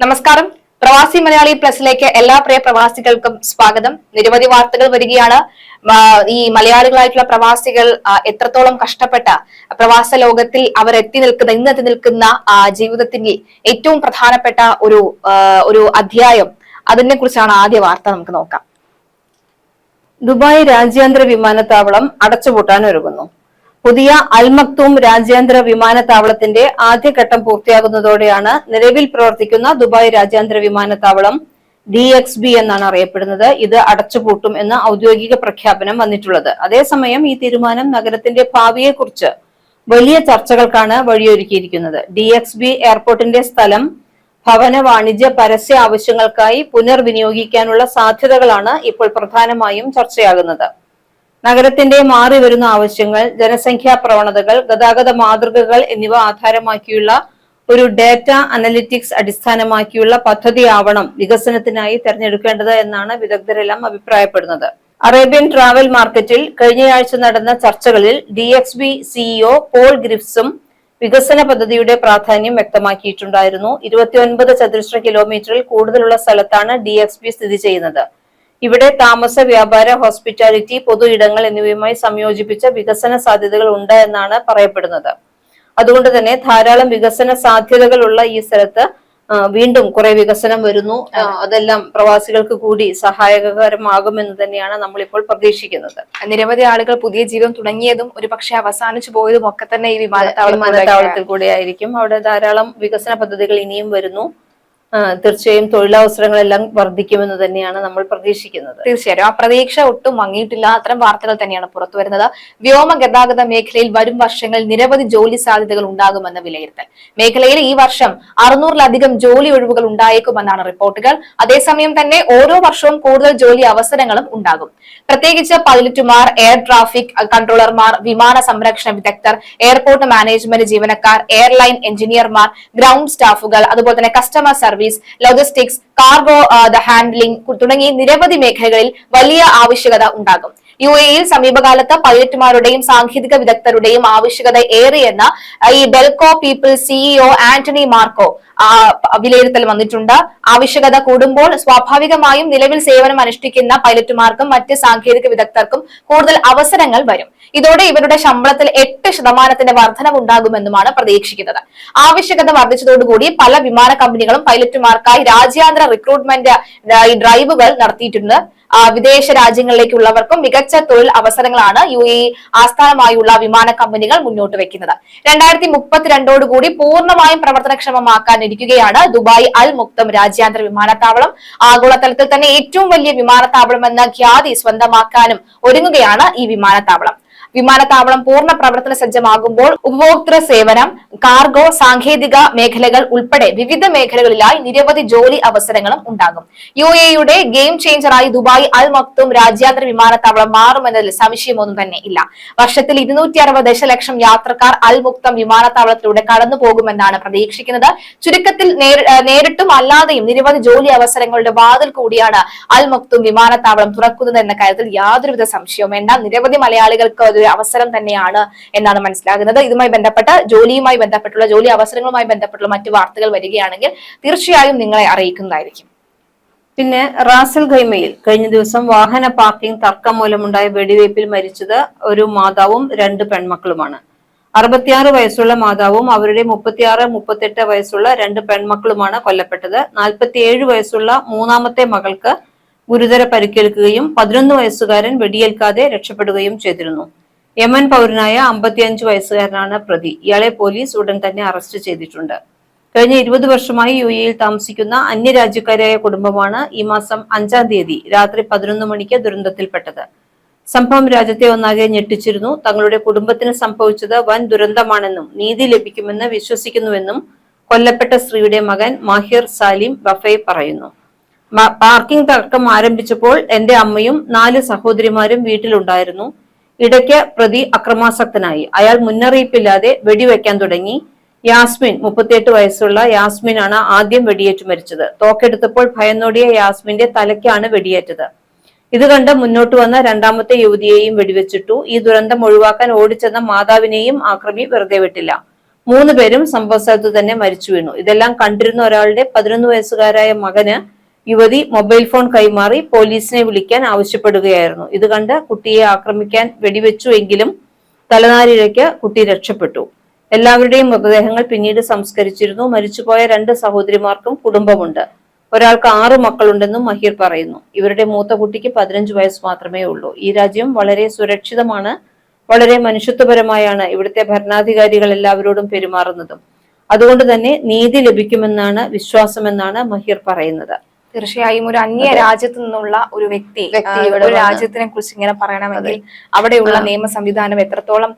നമസ്കാരം. പ്രവാസി മലയാളി പ്ലസിലേക്ക് എല്ലാ പ്രിയ പ്രവാസികൾക്കും സ്വാഗതം. നിരവധി വാർത്തകൾ വരികയാണ്. ഈ മലയാളികളായിട്ടുള്ള പ്രവാസികൾ എത്രത്തോളം കഷ്ടപ്പെട്ട പ്രവാസ ലോകത്തിൽ അവർ ഇന്ന് എത്തി നിൽക്കുന്ന ജീവിതത്തിന്റെ ഏറ്റവും പ്രധാനപ്പെട്ട ഒരു അധ്യായം, അതിനെ കുറിച്ചാണ് ആദ്യ വാർത്ത. നമുക്ക് നോക്കാം. ദുബായ് രാജ്യാന്തര വിമാനത്താവളം അടച്ചുപൂട്ടാൻ ഒരുങ്ങുന്നു. പുതിയ അൽ മക്തൂം രാജ്യാന്തര വിമാനത്താവളത്തിന്റെ ആദ്യഘട്ടം പൂർത്തിയാകുന്നതോടെയാണ് നിലവിൽ പ്രവർത്തിക്കുന്ന ദുബായ് രാജ്യാന്തര വിമാനത്താവളം DXB എന്നാണ് അറിയപ്പെടുന്നത്. ഇത് അടച്ചുപൂട്ടും എന്ന ഔദ്യോഗിക പ്രഖ്യാപനം വന്നിട്ടുള്ളത്. അതേസമയം ഈ തീരുമാനം നഗരത്തിന്റെ ഭാവിയെക്കുറിച്ച് വലിയ ചർച്ചകൾക്കാണ് വഴിയൊരുക്കിയിരിക്കുന്നത്. DXB എയർപോർട്ടിന്റെ സ്ഥലം ഭവന, വാണിജ്യ, പരസ്യ ആവശ്യങ്ങൾക്കായി പുനർവിനിയോഗിക്കാനുള്ള സാധ്യതകളാണ് ഇപ്പോൾ പ്രധാനമായും ചർച്ചയാകുന്നത്. നഗരത്തിന്റെ മാറി വരുന്ന ആവശ്യങ്ങൾ, ജനസംഖ്യാ പ്രവണതകൾ, ഗതാഗത മാതൃകകൾ എന്നിവ ആധാരമാക്കിയുള്ള ഒരു ഡാറ്റ അനലിറ്റിക്സ് അടിസ്ഥാനമാക്കിയുള്ള പദ്ധതിയാവണം വികസനത്തിനായി തെരഞ്ഞെടുക്കേണ്ടത് എന്നാണ് വിദഗ്ധരെല്ലാം അഭിപ്രായപ്പെടുന്നത്. അറേബ്യൻ ട്രാവൽ മാർക്കറ്റിൽ കഴിഞ്ഞയാഴ്ച നടന്ന ചർച്ചകളിൽ DXB CEO പോൾ ഗ്രിഫ്സും വികസന പദ്ധതിയുടെ പ്രാധാന്യം വ്യക്തമാക്കിയിട്ടുണ്ടായിരുന്നു. 29 ചതുരശ്ര കിലോമീറ്ററിൽ കൂടുതലുള്ള സ്ഥലത്താണ് DXB സ്ഥിതി ചെയ്യുന്നത്. ഇവിടെ താമസ, വ്യാപാര, ഹോസ്പിറ്റാലിറ്റി, പൊതു ഇടങ്ങൾ എന്നിവയുമായി സംയോജിപ്പിച്ച വികസന സാധ്യതകൾ ഉണ്ട് എന്നാണ് പറയപ്പെടുന്നത്. അതുകൊണ്ട് തന്നെ ധാരാളം വികസന സാധ്യതകളുള്ള ഈ സ്ഥലത്ത് വീണ്ടും കുറെ വികസനം വരുന്നു. അതെല്ലാം പ്രവാസികൾക്ക് കൂടി സഹായകരമാകുമെന്ന് തന്നെയാണ് നമ്മളിപ്പോൾ പ്രതീക്ഷിക്കുന്നത്. നിരവധി ആളുകൾ പുതിയ ജീവിതം തുടങ്ങിയതും ഒരു പക്ഷെ അവസാനിച്ചു പോയതും ഒക്കെ തന്നെ ഈ വിമാനത്താവളത്തിൽ കൂടെ ആയിരിക്കും. അവിടെ ധാരാളം വികസന പദ്ധതികൾ ഇനിയും വരുന്നു. തീർച്ചയായും തൊഴിലവസരങ്ങളെല്ലാം വർദ്ധിക്കുമെന്ന് തന്നെയാണ് നമ്മൾ പ്രതീക്ഷിക്കുന്നത്. തീർച്ചയായും ആ പ്രതീക്ഷ ഒട്ടും മങ്ങിയിട്ടില്ല. അത്തരം വാർത്തകൾ തന്നെയാണ് പുറത്തു വരുന്നത്. വ്യോമ ഗതാഗത മേഖലയിൽ വരും വർഷങ്ങളിൽ നിരവധി ജോലി സാധ്യതകൾ ഉണ്ടാകുമെന്ന് വിലയിരുത്തൽ. മേഖലയിൽ ഈ വർഷം 600-ലധികം ജോലി ഒഴിവുകൾ ഉണ്ടായേക്കുമെന്നാണ് റിപ്പോർട്ടുകൾ. അതേസമയം തന്നെ ഓരോ വർഷവും കൂടുതൽ ജോലി അവസരങ്ങളും ഉണ്ടാകും. പ്രത്യേകിച്ച് പൈലറ്റുമാർ, എയർ ട്രാഫിക് കൺട്രോളർമാർ, വിമാന സംരക്ഷണ വിദഗ്ധർ, എയർപോർട്ട് മാനേജ്മെന്റ് ജീവനക്കാർ, എയർലൈൻ എഞ്ചിനീയർമാർ, ഗ്രൗണ്ട് സ്റ്റാഫുകൾ, അതുപോലെ തന്നെ customer service, logistics, cargo handling തുടങ്ങി നിരവധി മേഖലകളിൽ വലിയ ആവശ്യകത ഉണ്ടാകും. UAE-യിൽ സമീപകാലത്ത് പൈലറ്റുമാരുടെയും സാങ്കേതിക വിദഗ്ധരുടെയും ആവശ്യകത ഏറിയെന്ന് ഈ ഡെൽകോ പീപ്പിൾ CEO ആന്റണി മാർക്കോ വിലയിരുത്തൽ വന്നിട്ടുണ്ട്. ആവശ്യകത കൂടുമ്പോൾ സ്വാഭാവികമായും നിലവിൽ സേവനം അനുഷ്ഠിക്കുന്ന പൈലറ്റുമാർക്കും മറ്റ് സാങ്കേതിക വിദഗ്ധർക്കും കൂടുതൽ അവസരങ്ങൾ വരും. ഇതോടെ ഇവരുടെ ശമ്പളത്തിൽ 8% വർധനവുണ്ടാകുമെന്നുമാണ് പ്രതീക്ഷിക്കുന്നത്. ആവശ്യകത വർദ്ധിച്ചതോടുകൂടി പല വിമാന കമ്പനികളും പൈലറ്റുമാർക്കായി രാജ്യാന്തര റിക്രൂട്ട്മെന്റ് ഡ്രൈവുകൾ നടത്തിയിട്ടുണ്ട്. വിദേശ രാജ്യങ്ങളിലേക്കുള്ളവർക്കും മികച്ച തൊഴിൽ അവസരങ്ങളാണ് UAE ആസ്ഥാനമായുള്ള വിമാന കമ്പനികൾ മുന്നോട്ട് വെക്കുന്നത്. 2032 പൂർണ്ണമായും പ്രവർത്തനക്ഷമമാക്കാനിരിക്കുകയാണ് ദുബായ് അൽ മക്തൂം രാജ്യാന്തര വിമാനത്താവളം. ആഗോളതലത്തിൽ തന്നെ ഏറ്റവും വലിയ വിമാനത്താവളമെന്ന ഖ്യാതി സ്വന്തമാക്കാനും ഒരുങ്ങുകയാണ് ഈ വിമാനത്താവളം. വിമാനത്താവളം പൂർണ്ണ പ്രവർത്തന സജ്ജമാകുമ്പോൾ ഉപഭോക്തൃ സേവനം, കാർഗോ, സാങ്കേതിക മേഖലകൾ ഉൾപ്പെടെ വിവിധ മേഖലകളിലായി നിരവധി ജോലി അവസരങ്ങളും ഉണ്ടാകും. UAE-യുടെ ഗെയിം ചേഞ്ചറായി ദുബായ് അൽ മക്തൂം രാജ്യാന്തര വിമാനത്താവളം മാറുമെന്നതിൽ സംശയമൊന്നും തന്നെ ഇല്ല. വർഷത്തിൽ 260 ദശലക്ഷം യാത്രക്കാർ അൽ മക്തൂം വിമാനത്താവളത്തിലൂടെ കടന്നു പോകുമെന്നാണ് പ്രതീക്ഷിക്കുന്നത്. ചുരുക്കത്തിൽ നേരിട്ടും അല്ലാതെയും നിരവധി ജോലി അവസരങ്ങളുടെ വാതിൽ കൂടിയാണ് അൽ മക്തൂം വിമാനത്താവളം തുറക്കുന്നത് എന്ന കാര്യത്തിൽ യാതൊരുവിധ സംശയവും വേണ്ട. നിരവധി മലയാളികൾക്ക് ഒരു അവസരം തന്നെയാണ് എന്നാണ് മനസ്സിലാകുന്നത്. ഇതുമായി ബന്ധപ്പെട്ട ജോലിയുമായി ബന്ധപ്പെട്ടുള്ള ജോലി അവസരങ്ങളുമായി ബന്ധപ്പെട്ടുള്ള മറ്റു വാർത്തകൾ വരികയാണെങ്കിൽ തീർച്ചയായും നിങ്ങളെ അറിയിക്കുന്നതായിരിക്കും. പിന്നെ റാസൽ ഖൈമയിൽ കഴിഞ്ഞ ദിവസം വാഹന പാർക്കിംഗ് തർക്കം മൂലമുണ്ടായ വെടിവയ്പിൽ മരിച്ചത് ഒരു മാതാവും 2 പെൺമക്കളുമാണ്. 66 വയസ്സുള്ള മാതാവും അവരുടെ 36-38 വയസ്സുള്ള 2 പെൺമക്കളുമാണ് കൊല്ലപ്പെട്ടത്. 47 വയസ്സുള്ള മൂന്നാമത്തെ മകൾക്ക് ഗുരുതര പരിക്കേൽക്കുകയും 11 വയസ്സുകാരൻ വെടിയേൽക്കാതെ രക്ഷപ്പെടുകയും ചെയ്തിരുന്നു. യമൻ പൗരനായ 55 വയസ്സുകാരനാണ് പ്രതി. ഇയാളെ പോലീസ് ഉടൻ തന്നെ അറസ്റ്റ് ചെയ്തിട്ടുണ്ട്. കഴിഞ്ഞ 20 വർഷമായി UAE-യിൽ താമസിക്കുന്ന അന്യരാജ്യക്കാരായ കുടുംബമാണ് ഈ മാസം 5-ാം തീയതി രാത്രി 11 മണിക്ക് ദുരന്തത്തിൽപ്പെട്ടത്. സംഭവം രാജ്യത്തെ ഒന്നാകെ ഞെട്ടിച്ചിരുന്നു. തങ്ങളുടെ കുടുംബത്തിന് സംഭവിച്ചത് വൻ ദുരന്തമാണെന്നും നീതി ലഭിക്കുമെന്ന് വിശ്വസിക്കുന്നുവെന്നും കൊല്ലപ്പെട്ട സ്ത്രീയുടെ മകൻ മാഹിർ സാലിം വഫൈ പറയുന്നു. പാർക്കിംഗ് തർക്കം ആരംഭിച്ചപ്പോൾ എന്റെ അമ്മയും 4 സഹോദരിമാരും വീട്ടിലുണ്ടായിരുന്നു. ഇടയ്ക്ക് പ്രതി അക്രമാസക്തനായി. അയാൾ മുന്നറിയിപ്പില്ലാതെ വെടിവെക്കാൻ തുടങ്ങി. യാസ്മിൻ 38 വയസ്സുള്ള യാസ്മിനാണ് ആദ്യം വെടിയേറ്റു മരിച്ചത്. തോക്കെടുത്തപ്പോൾ ഭയന്നോടിയ യാസ്മിന്റെ തലയ്ക്കാണ് വെടിയേറ്റത്. ഇത് കണ്ട് മുന്നോട്ട് വന്ന രണ്ടാമത്തെ യുവതിയെയും വെടിവെച്ചിട്ടു. ഈ ദുരന്തം ഒഴിവാക്കാൻ ഓടിച്ചെന്ന മാതാവിനെയും ആക്രമി വെറുതെ വിട്ടില്ല. 3 പേരും സംഭവ സ്ഥലത്ത് തന്നെ മരിച്ചു വീണു. ഇതെല്ലാം കണ്ടിരുന്ന ഒരാളുടെ 11 വയസ്സുകാരായ മകന് യുവതി മൊബൈൽ ഫോൺ കൈമാറി പോലീസിനെ വിളിക്കാൻ ആവശ്യപ്പെടുകയായിരുന്നു. ഇത് കണ്ട് കുട്ടിയെ ആക്രമിക്കാൻ വെടിവെച്ചുവെങ്കിലും തലനാരിഴയ്ക്ക് കുട്ടി രക്ഷപ്പെട്ടു. എല്ലാവരുടെയും മൃതദേഹങ്ങൾ പിന്നീട് സംസ്കരിച്ചിരുന്നു. മരിച്ചുപോയ 2 സഹോദരിമാർക്കും കുടുംബമുണ്ട്. ഒരാൾക്ക് 6 മക്കളുണ്ടെന്നും മഹീർ പറയുന്നു. ഇവരുടെ മൂത്ത കുട്ടിക്ക് 15 വയസ്സ് മാത്രമേ ഉള്ളൂ. ഈ രാജ്യം വളരെ സുരക്ഷിതമാണ്, വളരെ മനുഷ്യത്വപരമായാണ് ഇവിടുത്തെ ഭരണാധികാരികൾ എല്ലാവരോടും പെരുമാറുന്നതും. അതുകൊണ്ട് തന്നെ നീതി ലഭിക്കുമെന്നാണ് വിശ്വാസമെന്നാണ് മഹീർ പറയുന്നത്. തീർച്ചയായും ഒരു അന്യ രാജ്യത്ത് നിന്നുള്ള ഒരു വ്യക്തി ഒരു രാജ്യത്തിനെ കുറിച്ച് ഇങ്ങനെ പറയണമെങ്കിൽ അവിടെയുള്ള നിയമ സംവിധാനം എത്രത്തോളം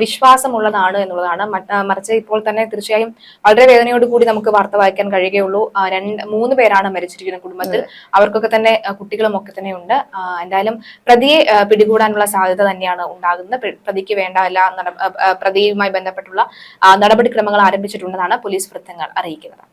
വിശ്വാസമുള്ളതാണ് എന്നുള്ളതാണ്. മറിച്ച് ഇപ്പോൾ തന്നെ തീർച്ചയായും വളരെ വേദനയോട് കൂടി നമുക്ക് വാർത്ത വായിക്കാൻ കഴിയുകയുള്ളൂ. 3 പേരാണ് മരിച്ചിരിക്കുന്ന കുടുംബത്തിൽ. അവർക്കൊക്കെ തന്നെ കുട്ടികളും ഒക്കെ തന്നെ ഉണ്ട്. എന്തായാലും പ്രതിയെ പിടികൂടാനുള്ള സാധ്യത തന്നെയാണ് ഉണ്ടാകുന്നത്. പ്രതിക്ക് വേണ്ട എല്ലാ പ്രതിയുമായി ബന്ധപ്പെട്ടുള്ള നടപടിക്രമങ്ങൾ ആരംഭിച്ചിട്ടുണ്ടെന്നാണ് പോലീസ് വൃത്തങ്ങൾ അറിയിക്കുന്നത്.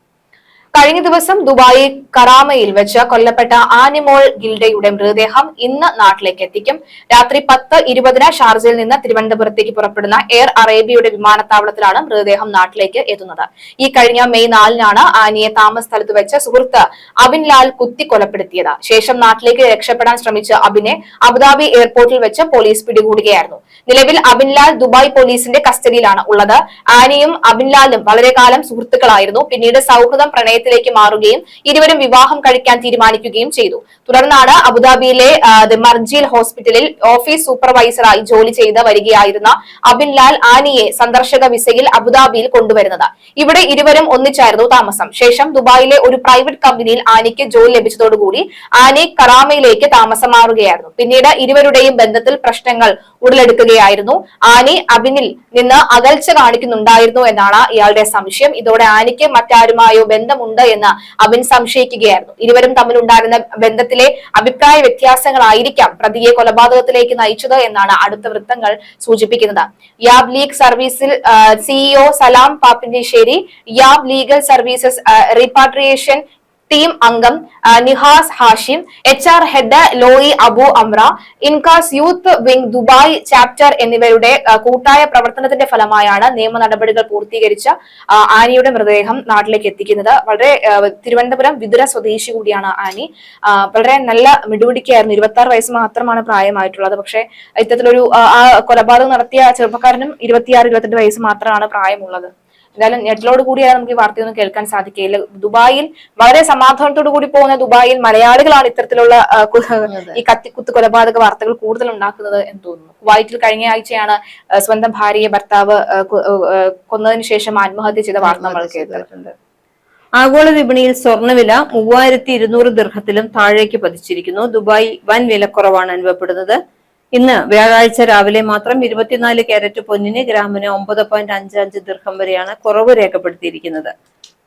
കഴിഞ്ഞ ദിവസം ദുബായ് കറാമയിൽ വെച്ച് കൊല്ലപ്പെട്ട ആനിമോൾ ഗിൽഡയുടെ മൃതദേഹം ഇന്ന് നാട്ടിലേക്ക് എത്തിക്കും. രാത്രി 10:20 ഷാർജയിൽ നിന്ന് തിരുവനന്തപുരത്തേക്ക് പുറപ്പെടുന്ന എയർ അറേബ്യയുടെ വിമാനത്താവളത്തിലാണ് മൃതദേഹം നാട്ടിലേക്ക് എത്തുന്നത്. ഈ കഴിഞ്ഞ മെയ് 4-നാണ് ആനിയെ താമസ സ്ഥലത്ത് വെച്ച് സുഹൃത്ത് അബിൻ ലാൽ കുത്തി കൊലപ്പെടുത്തിയത്. ശേഷം നാട്ടിലേക്ക് രക്ഷപ്പെടാൻ ശ്രമിച്ച അബിനെ അബുദാബി എയർപോർട്ടിൽ വെച്ച് പോലീസ് പിടികൂടുകയായിരുന്നു. നിലവിൽ അബിൻ ലാൽ ദുബായ് പോലീസിന്റെ കസ്റ്റഡിയിലാണ് ഉള്ളത്. ആനിയും അബിൻ ലാലും വളരെ കാലം സുഹൃത്തുക്കളായിരുന്നു. പിന്നീട് സൗഹൃദം പ്രണയത്തിലേക്ക് മാറുകയും ഇരുവരും വിവാഹം കഴിക്കാൻ തീരുമാനിക്കുകയും ചെയ്തു. തുടർന്നാണ് അബുദാബിയിലെ മർജീൽ ഹോസ്പിറ്റലിൽ ഓഫീസ് സൂപ്പർവൈസറായി ജോലി ചെയ്ത് വരികയായിരുന്ന അബിൻ ലാൽ ആനിയെ സന്ദർശക വിസയിൽ അബുദാബിയിൽ കൊണ്ടുവരുന്നത്. ഇവിടെ ഇരുവരും ഒന്നിച്ചായിരുന്നു താമസം. ശേഷം ദുബായിലെ ഒരു പ്രൈവറ്റ് കമ്പനിയിൽ ആനിക്ക് ജോലി ലഭിച്ചതോടുകൂടി ആനി കറാമയിലേക്ക് താമസം മാറുകയായിരുന്നു. പിന്നീട് ഇരുവരുടെയും ബന്ധത്തിൽ പ്രശ്നങ്ങൾ ഉടലെടുക്കുകയായിരുന്നു. ആനി അബിനിൽ നിന്ന് അകൽച്ച കാണിക്കുന്നുണ്ടായിരുന്നു എന്നാണ് ഇയാളുടെ സംശയം. ഇതോടെ ആനിക്ക് മറ്റാരുമായോ ബന്ധമുണ്ട് എന്ന് അബിൻ സംശയിക്കുകയായിരുന്നു. ഇരുവരും തമ്മിലുണ്ടായിരുന്ന ബന്ധത്തിലെ അഭിപ്രായ വ്യത്യാസങ്ങളായിരിക്കാം പ്രതിയെ കൊലപാതകത്തിലേക്ക് നയിച്ചത് എന്നാണ് അടുത്ത വൃത്തങ്ങൾ സൂചിപ്പിക്കുന്നത്. യാബ് ലീഗ് സർവീസിൽ CEO Salam Pappinisseri, YAB legal services repatriation team അംഗം നിഹാസ് ഹാഷിം, HR ഹെഡ് ലോയി അബു അമ്ര, INCAS youth wing Dubai chapter എന്നിവരുടെ കൂട്ടായ പ്രവർത്തനത്തിന്റെ ഫലമായാണ് നിയമ നടപടികൾ പൂർത്തീകരിച്ച ആനിയുടെ മൃതദേഹം നാട്ടിലേക്ക് എത്തിക്കുന്നത്. വളരെ തിരുവനന്തപുരം വിതുര സ്വദേശി കൂടിയാണ് ആനി. വളരെ നല്ല മിടുമിടിക്കായിരുന്നു. 26 വയസ്സ് മാത്രമാണ് പ്രായമായിട്ടുള്ളത്. പക്ഷെ ഇത്തരത്തിലൊരു കൊലപാതകം നടത്തിയ ചെറുപ്പക്കാരനും 26-28 വയസ്സ് മാത്രമാണ് പ്രായമുള്ളത്. എന്തായാലും നെറ്റിലോട് കൂടിയാണ് നമുക്ക് ഈ വാർത്തയൊന്നും കേൾക്കാൻ സാധിക്കില്ല. ദുബായിൽ വളരെ സമാധാനത്തോടു കൂടി പോകുന്ന ദുബായിൽ മലയാളികളാണ് ഇത്തരത്തിലുള്ള ഈ കത്തിക്കുത്ത് കൊലപാതക വാർത്തകൾ കൂടുതൽ ഉണ്ടാക്കുന്നത് എന്ന് തോന്നുന്നു. കുവൈറ്റിൽ കഴിഞ്ഞ ആഴ്ചയാണ് സ്വന്തം ഭാര്യയെ ഭർത്താവ് കൊന്നതിന് ശേഷം ആത്മഹത്യ ചെയ്ത വാർത്ത നമ്മൾ കേട്ടിട്ടുണ്ട്. ആഗോള വിപണിയിൽ സ്വർണ്ണവില 3200 ദിർഹത്തിലും താഴേക്ക് പതിച്ചിരിക്കുന്നു. ദുബായ് വൻ വിലക്കുറവാണ് അനുഭവപ്പെടുന്നത്. ഇന്ന് വ്യാഴാഴ്ച രാവിലെ മാത്രം 24 കാരറ്റ് പൊന്നിന് ഗ്രാമിന് 9.55 ദിർഹം വരെയാണ് കുറവ് രേഖപ്പെടുത്തിയിരിക്കുന്നത്.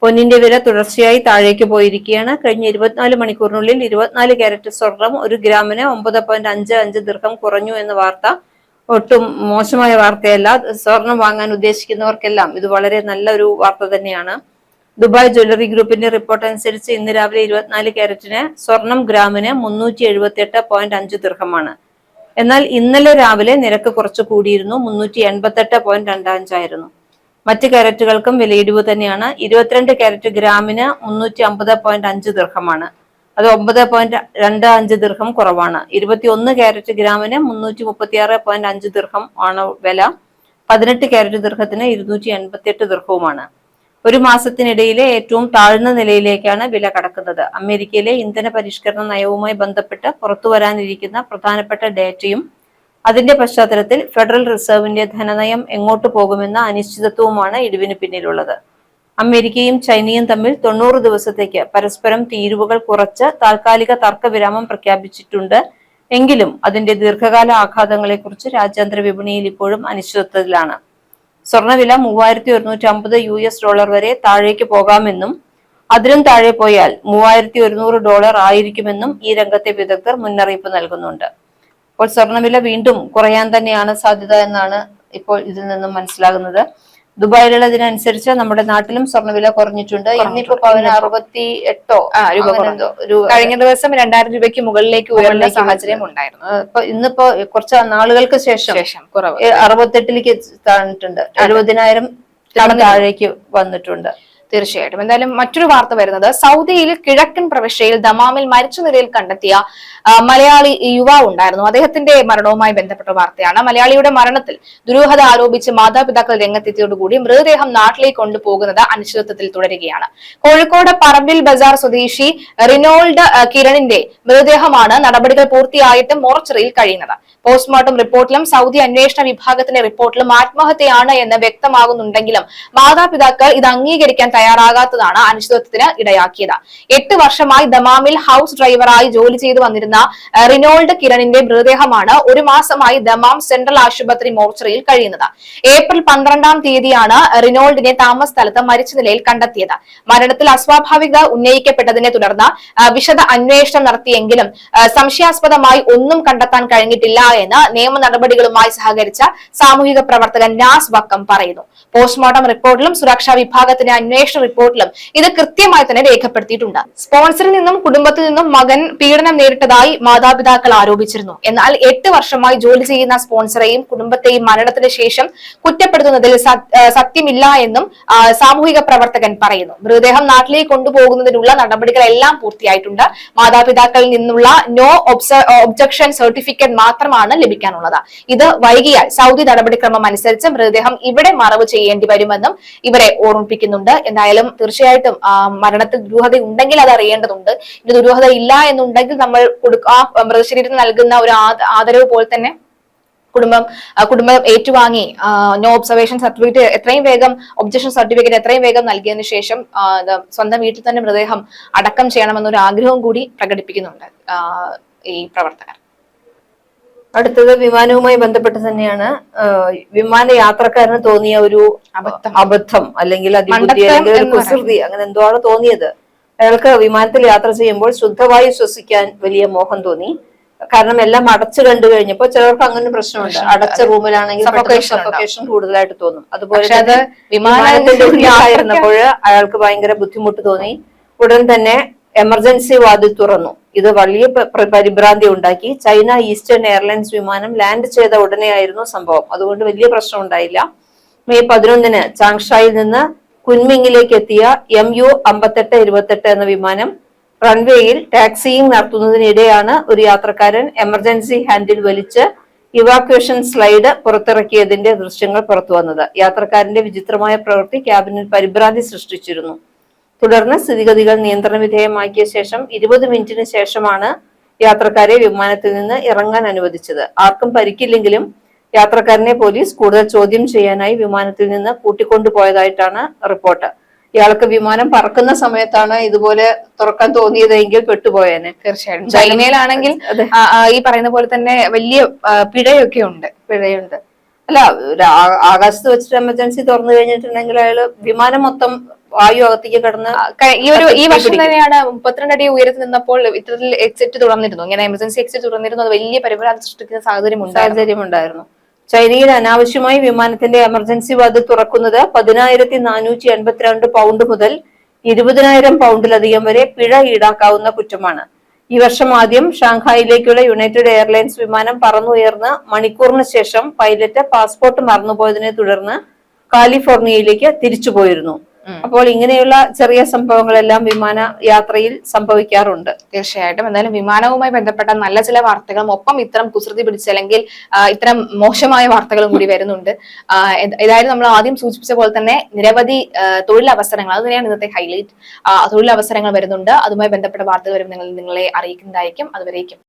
പൊന്നിന്റെ വില തുടർച്ചയായി താഴേക്ക് പോയിരിക്കുകയാണ്. കഴിഞ്ഞ 24 മണിക്കൂറിനുള്ളിൽ 24 കാരറ്റ് സ്വർണം 1 ഗ്രാമിന് 9.55 ദിർഹം കുറഞ്ഞു എന്ന വാർത്ത ഒട്ടും മോശമായ വാർത്തയല്ല. സ്വർണം വാങ്ങാൻ ഉദ്ദേശിക്കുന്നവർക്കെല്ലാം ഇത് വളരെ നല്ലൊരു വാർത്ത തന്നെയാണ്. ദുബായ് ജ്വല്ലറി ഗ്രൂപ്പിന്റെ റിപ്പോർട്ട് അനുസരിച്ച് ഇന്ന് രാവിലെ 24 കാരറ്റിന് സ്വർണം ഗ്രാമിന് 378.5 ദിർഹമാണ്. എന്നാൽ ഇന്നലെ രാവിലെ നിരക്ക് കുറച്ചു കൂടിയിരുന്നു. 388.25 ആയിരുന്നു. മറ്റ് കാരറ്റുകൾക്കും വിലയിടിവ് തന്നെയാണ്. 22 കാരറ്റ് ഗ്രാമിന് 350.5 ദിർഹമാണ്. അത് 9.25 ദിർഹം കുറവാണ്. 21 കാരറ്റ് ഗ്രാമിന് 336.5 ദിർഹം ആണ് വില. 18 കാരറ്റ് ദിർഹത്തിന് 288 ദിർഹവുമാണ്. ഒരു മാസത്തിനിടയിലെ ഏറ്റവും താഴ്ന്ന നിലയിലേക്കാണ് വില കടക്കുന്നത്. അമേരിക്കയിലെ ഇന്ധന പരിഷ്കരണ നയവുമായി ബന്ധപ്പെട്ട് പുറത്തുവരാനിരിക്കുന്ന പ്രധാനപ്പെട്ട ഡേറ്റയും അതിന്റെ പശ്ചാത്തലത്തിൽ ഫെഡറൽ റിസർവിന്റെ ധനനയം എങ്ങോട്ട് പോകുമെന്ന അനിശ്ചിതത്വവുമാണ് ഇടിവിന് പിന്നിലുള്ളത്. അമേരിക്കയും ചൈനയും തമ്മിൽ 90 ദിവസത്തേക്ക് പരസ്പരം തീരുവകൾ കുറച്ച് താൽക്കാലിക തർക്കവിരാമം പ്രഖ്യാപിച്ചിട്ടുണ്ട്. എങ്കിലും അതിന്റെ ദീർഘകാല ആഘാതങ്ങളെക്കുറിച്ച് രാജ്യാന്തര വിപണിയിൽ ഇപ്പോഴും അനിശ്ചിതത്വത്തിലാണ്. സ്വർണ്ണവില $3150 വരെ താഴേക്ക് പോകാമെന്നും അതിലും താഴെ പോയാൽ $3100 ആയിരിക്കുമെന്നും ഈ രംഗത്തെ വിദഗ്ധർ മുന്നറിയിപ്പ് നൽകുന്നുണ്ട്. അപ്പോൾ സ്വർണ്ണവില വീണ്ടും കുറയാൻ തന്നെയാണ് സാധ്യത എന്നാണ് ഇപ്പോൾ ഇതിൽ നിന്നും മനസ്സിലാകുന്നത്. ദുബായിലുള്ളതിനനുസരിച്ച് നമ്മുടെ നാട്ടിലും സ്വർണ്ണവില കുറഞ്ഞിട്ടുണ്ട്. ഇന്നിപ്പോ പവന് 68 രൂപ. കഴിഞ്ഞ ദിവസം 2000 രൂപയ്ക്ക് മുകളിലേക്ക് ഉയർന്ന സാഹചര്യം ഉണ്ടായിരുന്നു. ഇന്നിപ്പോ കുറച്ച് നാളുകൾക്ക് ശേഷം 68ലേക്ക് താഴ്ന്നിട്ടുണ്ട്. 70,000 താഴേക്ക് വന്നിട്ടുണ്ട്. തീർച്ചയായിട്ടും. എന്തായാലും മറ്റൊരു വാർത്ത വരുന്നത് സൗദിയിൽ കിഴക്കൻ പ്രവിശ്യയിൽ ദമാമിൽ മരിച്ച നിലയിൽ കണ്ടെത്തിയ മലയാളി യുവാവ് ഉണ്ടായിരുന്നു. അദ്ദേഹത്തിന്റെ മരണവുമായി ബന്ധപ്പെട്ട വാർത്തയാണ്. മലയാളിയുടെ മരണത്തിൽ ദുരൂഹത ആരോപിച്ച് മാതാപിതാക്കൾ രംഗത്തെത്തിയോടുകൂടി മൃതദേഹം നാട്ടിലേക്ക് കൊണ്ടുപോകുന്നത് അനിശ്ചിതത്വത്തിൽ തുടരുകയാണ്. കോഴിക്കോട് പറമ്പിൽ ബസാർ സ്വദേശി റിനോൾഡ് കിരണിന്റെ മൃതദേഹമാണ് നടപടികൾ പൂർത്തിയായിട്ടും മോർച്ചറിയിൽ കഴിയുന്നത്. പോസ്റ്റ്മോർട്ടം റിപ്പോർട്ടിലും സൗദി അന്വേഷണ വിഭാഗത്തിന്റെ റിപ്പോർട്ടിലും ആത്മഹത്യയാണ് എന്ന് വ്യക്തമാകുന്നുണ്ടെങ്കിലും മാതാപിതാക്കൾ ഇത് അംഗീകരിക്കാൻ തയ്യാറാകാത്തതാണ് അനിശ്ചിതത്വത്തിന് ഇടയാക്കിയത്. 8 വർഷമായി ദമാമിൽ ഹൌസ് ഡ്രൈവറായി ജോലി ചെയ്തു വന്നിരുന്ന റിനോൾഡ് കിരണിന്റെ മൃതദേഹമാണ് 1 മാസമായി ദമാം സെൻട്രൽ ആശുപത്രി മോർച്ചറിയിൽ കഴിയുന്നത്. ഏപ്രിൽ 12-ാം തീയതിയാണ് റിനോൾഡിനെ താമസ സ്ഥലത്ത് മരിച്ച നിലയിൽ കണ്ടെത്തിയത്. മരണത്തിൽ അസ്വാഭാവികത ഉന്നയിക്കപ്പെട്ടതിനെ തുടർന്ന് വിശദ അന്വേഷണം നടത്തിയെങ്കിലും സംശയാസ്പദമായി ഒന്നും കണ്ടെത്താൻ കഴിഞ്ഞിട്ടില്ല എന്ന് നിയമ നടപടികളുമായി സഹകരിച്ച സാമൂഹിക പ്രവർത്തകൻ നാസ് വക്കം പറയുന്നു. പോസ്റ്റ്മോർട്ടം റിപ്പോർട്ടിലും സുരക്ഷാ വിഭാഗത്തിന്റെ അന്വേഷണ റിപ്പോർട്ടിലും ഇത് കൃത്യമായി തന്നെ രേഖപ്പെടുത്തിയിട്ടുണ്ട്. സ്പോൺസറിൽ നിന്നും കുടുംബത്തിൽ നിന്നും മകൻ പീഡനം നേരിട്ടതായി മാതാപിതാക്കൾ ആരോപിച്ചിരുന്നു. എന്നാൽ 8 വർഷമായി ജോലി ചെയ്യുന്ന സ്പോൺസറെയും കുടുംബത്തെയും മരണത്തിന് ശേഷം കുറ്റപ്പെടുത്തുന്നതിൽ സത്യമില്ല എന്നും സാമൂഹിക പ്രവർത്തകൻ പറയുന്നു. മൃതദേഹം നാട്ടിലേക്ക് കൊണ്ടുപോകുന്നതിനുള്ള നടപടികളെല്ലാം പൂർത്തിയായിട്ടുണ്ട്. മാതാപിതാക്കളിൽ നിന്നുള്ള നോ ഒബ്ജക്ഷൻ സർട്ടിഫിക്കറ്റ് മാത്രമാണ് ലഭിക്കാനുള്ളത്. ഇത് വൈകിയാൽ സൗദി നടപടിക്രമം അനുസരിച്ച് മൃതദേഹം ഇവിടെ മറവ് ചെയ്യേണ്ടി വരുമെന്നും ഇവരെ ഓർമ്മിപ്പിക്കുന്നുണ്ട്. എന്തായാലും തീർച്ചയായിട്ടും മരണത്തിൽ ദുരൂഹത ഉണ്ടെങ്കിൽ അത് അറിയേണ്ടതുണ്ട്. ഇത് ദുരൂഹത ഇല്ല എന്നുണ്ടെങ്കിൽ നമ്മൾ മൃതശരീരത്തിന് നൽകുന്ന ഒരു ആദരവ് പോലെ തന്നെ കുടുംബം ഏറ്റുവാങ്ങി നോ ഒബ്സർവേഷൻ സർട്ടിഫിക്കറ്റ് എത്രയും വേഗം ഒബ്ജക്ഷൻ സർട്ടിഫിക്കറ്റ് എത്രയും വേഗം നൽകിയതിനു ശേഷം സ്വന്തം വീട്ടിൽ തന്നെ മൃതദേഹം അടക്കം ചെയ്യണമെന്നൊരു ആഗ്രഹവും കൂടി പ്രകടിപ്പിക്കുന്നുണ്ട് ഈ പ്രവർത്തകർ. അടുത്തത് വിമാനവുമായി ബന്ധപ്പെട്ട് തന്നെയാണ്. വിമാന യാത്രക്കാരന് തോന്നിയ ഒരു അബദ്ധം അല്ലെങ്കിൽ അതിബുദ്ധി അല്ലെങ്കിൽ ഒരു കുസൃതി അങ്ങനെ എന്തോ ആണ് തോന്നിയത്. അയാൾക്ക് വിമാനത്തിൽ യാത്ര ചെയ്യുമ്പോൾ ശുദ്ധവായു ശ്വസിക്കാൻ വലിയ മോഹം തോന്നി. കാരണം എല്ലാം അടച്ചു കണ്ടു കഴിഞ്ഞപ്പോൾ ചിലർക്ക് അങ്ങനെ പ്രശ്നമുണ്ട്. അടച്ച റൂമിലാണെങ്കിൽ സഫോക്കേഷൻ കൂടുതലായിട്ട് തോന്നും. അതുപോലെ വിമാനത്തിന്റെ ഉള്ളിലായിരുന്നപ്പോൾ അയാൾക്ക് ഭയങ്കര ബുദ്ധിമുട്ട് തോന്നി. ഉടൻ തന്നെ എമർജൻസി വാതിൽ തുറന്നു. ഇത് വലിയ പരിഭ്രാന്തി ഉണ്ടാക്കി. ചൈന ഈസ്റ്റേൺ എയർലൈൻസ് വിമാനം ലാൻഡ് ചെയ്ത ഉടനെയായിരുന്നു സംഭവം. അതുകൊണ്ട് വലിയ പ്രശ്നം ഉണ്ടായില്ല. മെയ് 11-ന് ചാങ്ഷായിൽ നിന്ന് കുൻമിങ്ങിലേക്ക് എത്തിയ MU 5828 എന്ന വിമാനം റൺവേയിൽ ടാക്സിയിങ് നടത്തുന്നതിനിടെയാണ് ഒരു യാത്രക്കാരൻ എമർജൻസി ഹാൻഡിൽ വലിച്ച് ഇവാക്വേഷൻ സ്ലൈഡ് പുറത്തിറക്കിയതിന്റെ ദൃശ്യങ്ങൾ പുറത്തു വന്നത്. യാത്രക്കാരന്റെ വിചിത്രമായ പ്രവൃത്തി ക്യാബിനിൽ പരിഭ്രാന്തി സൃഷ്ടിച്ചിരുന്നു. തുടർന്ന് സ്ഥിതിഗതികൾ നിയന്ത്രണ വിധേയമാക്കിയ ശേഷം 20 മിനിറ്റിന് ശേഷമാണ് യാത്രക്കാരെ വിമാനത്തിൽ നിന്ന് ഇറങ്ങാൻ അനുവദിച്ചത്. ആർക്കും പരിക്കില്ലെങ്കിലും യാത്രക്കാരനെ പോലീസ് കൂടുതൽ ചോദ്യം ചെയ്യാനായി വിമാനത്തിൽ നിന്ന് കൂട്ടിക്കൊണ്ടുപോയതായിട്ടാണ് റിപ്പോർട്ട്. ഇയാൾക്ക് വിമാനം പറക്കുന്ന സമയത്താണ് ഇതുപോലെ തുറക്കാൻ തോന്നിയതെങ്കിൽ പെട്ടുപോയേനെ. തീർച്ചയായിട്ടും ചൈനയിലാണെങ്കിൽ ഈ പറയുന്ന പോലെ തന്നെ വലിയ പിഴയുണ്ട്. അല്ല, ആകാശത്ത് വെച്ചിട്ട് എമർജൻസി തുറന്നു കഴിഞ്ഞിട്ടുണ്ടെങ്കിൽ അയാള് വിമാനം മൊത്തം വായു അകത്തേക്ക് കടന്ന് ഈ വർഷം തന്നെയാണ് 32 അടി ഉയരത്തിൽ നിന്നപ്പോൾ ഇത്തരത്തിൽ എക്സിറ്റ് തുറന്നിരുന്നു. ഇങ്ങനെ എമർജൻസി എക്സിറ്റ് തുറന്നിരുന്നു. അത് വലിയ പരിഭ്രാന്തി സൃഷ്ടിക്കുന്ന സാഹചര്യം ഉണ്ടായിരുന്നു. ചൈനയിൽ അനാവശ്യമായി വിമാനത്തിന്റെ എമർജൻസി വാതിൽ തുറക്കുന്നത് 10,482 പൗണ്ട് മുതൽ 20,000 പൗണ്ടിലധികം വരെ പിഴ ഈടാക്കാവുന്ന കുറ്റമാണ്. ഈ വർഷം ആദ്യം ഷാങ്ഹായിലേക്കുള്ള യുണൈറ്റഡ് എയർലൈൻസ് വിമാനം പറന്നുയർന്ന് മണിക്കൂറിന് ശേഷം പൈലറ്റ് പാസ്പോർട്ട് മറന്നുപോയതിനെ തുടർന്ന് കാലിഫോർണിയയിലേക്ക് തിരിച്ചുപോയിരുന്നു. അപ്പോൾ ഇങ്ങനെയുള്ള ചെറിയ സംഭവങ്ങളെല്ലാം വിമാന യാത്രയിൽ സംഭവിക്കാറുണ്ട്. തീർച്ചയായിട്ടും. എന്തായാലും വിമാനവുമായി ബന്ധപ്പെട്ട നല്ല ചില വാർത്തകളും ഒപ്പം ഇത്തരം കുസൃതി പിടിച്ച അല്ലെങ്കിൽ ഇത്തരം മോശമായ വാർത്തകളും കൂടി വരുന്നുണ്ട്. ഏതായാലും നമ്മൾ ആദ്യം സൂചിപ്പിച്ച പോലെ തന്നെ നിരവധി തൊഴിലവസരങ്ങൾ, അത് തന്നെയാണ് ഇന്നത്തെ ഹൈലൈറ്റ്. തൊഴിലവസരങ്ങൾ വരുന്നുണ്ട്. അതുമായി ബന്ധപ്പെട്ട വാർത്തകൾ വരും നിങ്ങളെ അറിയിക്കുന്നതായിരിക്കും. അതുവരേക്കും